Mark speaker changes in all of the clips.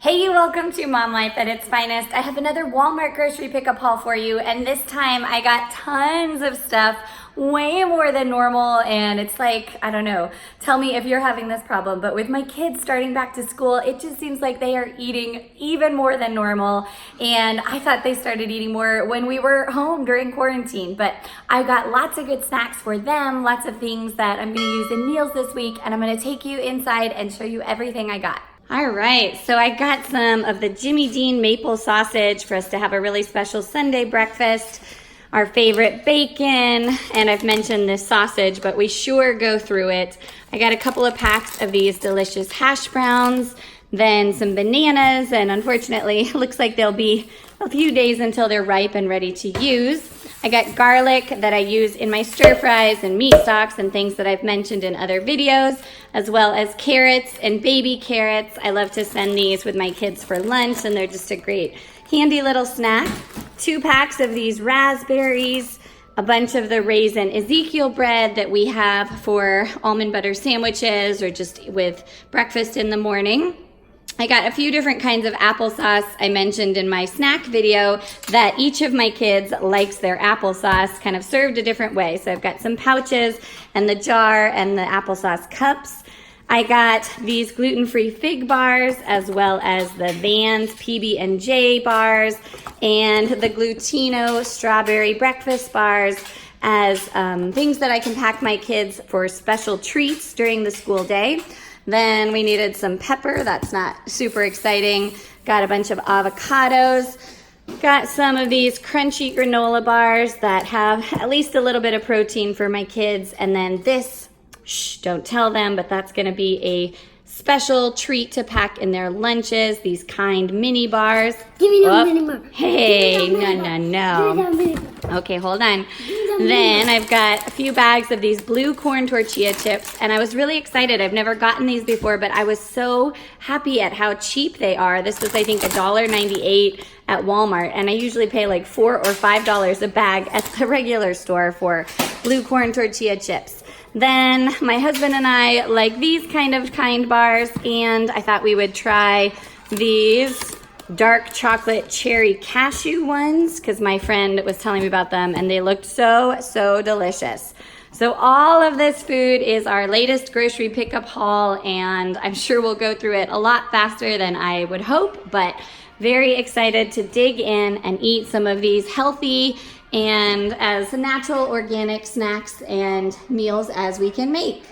Speaker 1: Hey, welcome to Mom Life at its finest. I have another Walmart grocery pickup haul for you, and this time I got tons of stuff, way more than normal, and it's like, I don't know, tell me if you're having this problem, but with my kids starting back to school, it just seems like they are eating even more than normal, and I thought they started eating more when we were home during quarantine, but I got lots of good snacks for them, lots of things that I'm gonna use in meals this week, and I'm gonna take you inside and show you everything I got. All right, so I got some of the Jimmy Dean maple sausage for us to have a really special Sunday breakfast, our favorite bacon, and I've mentioned this sausage, but we sure go through it. I got a couple of packs of these delicious hash browns, then some bananas, and unfortunately, it looks like they'll be a few days until they're ripe and ready to use. I got garlic that I use in my stir fries and meat stocks and things that I've mentioned in other videos, as well as carrots and baby carrots. I love to send these with my kids for lunch, and they're just a great handy little snack. 2 packs of these raspberries, a bunch of the raisin Ezekiel bread that we have for almond butter sandwiches or just with breakfast in the morning. I got a few different kinds of applesauce. I mentioned in my snack video that each of my kids likes their applesauce kind of served a different way. So I've got some pouches and the jar and the applesauce cups. I got these gluten-free fig bars as well as the Vans PB&J bars and the Glutino strawberry breakfast bars as things that I can pack my kids for special treats during the school day. Then we needed some pepper. That's not super exciting. Got a bunch of avocados. Got some of these crunchy granola bars that have at least a little bit of protein for my kids. And then this, don't tell them, but that's going to be a special treat to pack in their lunches. These Kind mini bars.
Speaker 2: Give me that mini bar.
Speaker 1: Hey, no. Okay, hold on. Then I've got a few bags of these blue corn tortilla chips, and I was really excited. I've never gotten these before, but I was so happy at how cheap they are. This was, I think, $1.98 at Walmart, and I usually pay like $4 or $5 a bag at the regular store for blue corn tortilla chips. Then my husband and I like these kind of Kind bars, and I thought we would try these dark chocolate cherry cashew ones because my friend was telling me about them and they looked so delicious. So all of this food is our latest grocery pickup haul, and I'm sure we'll go through it a lot faster than I would hope, but very excited to dig in and eat some of these healthy and as natural organic snacks and meals as we can make.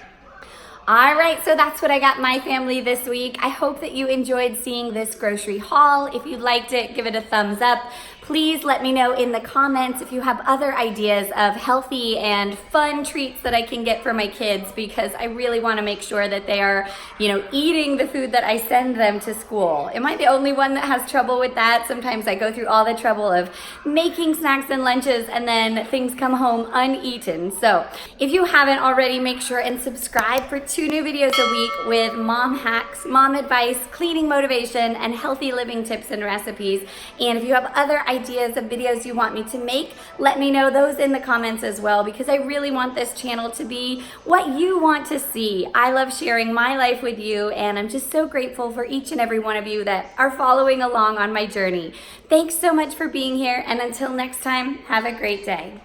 Speaker 1: All right, so that's what I got my family this week. I hope that you enjoyed seeing this grocery haul. If you liked it, give it a thumbs up. Please let me know in the comments if you have other ideas of healthy and fun treats that I can get for my kids, because I really want to make sure that they are, eating the food that I send them to school. Am I the only one that has trouble with that? Sometimes I go through all the trouble of making snacks and lunches and then things come home uneaten. So if you haven't already, make sure and subscribe for 2 new videos a week with mom hacks, mom advice, cleaning motivation, and healthy living tips and recipes. And if you have other ideas of videos you want me to make, let me know those in the comments as well, because I really want this channel to be what you want to see. I love sharing my life with you, and I'm just so grateful for each and every one of you that are following along on my journey. Thanks so much for being here, and until next time, have a great day.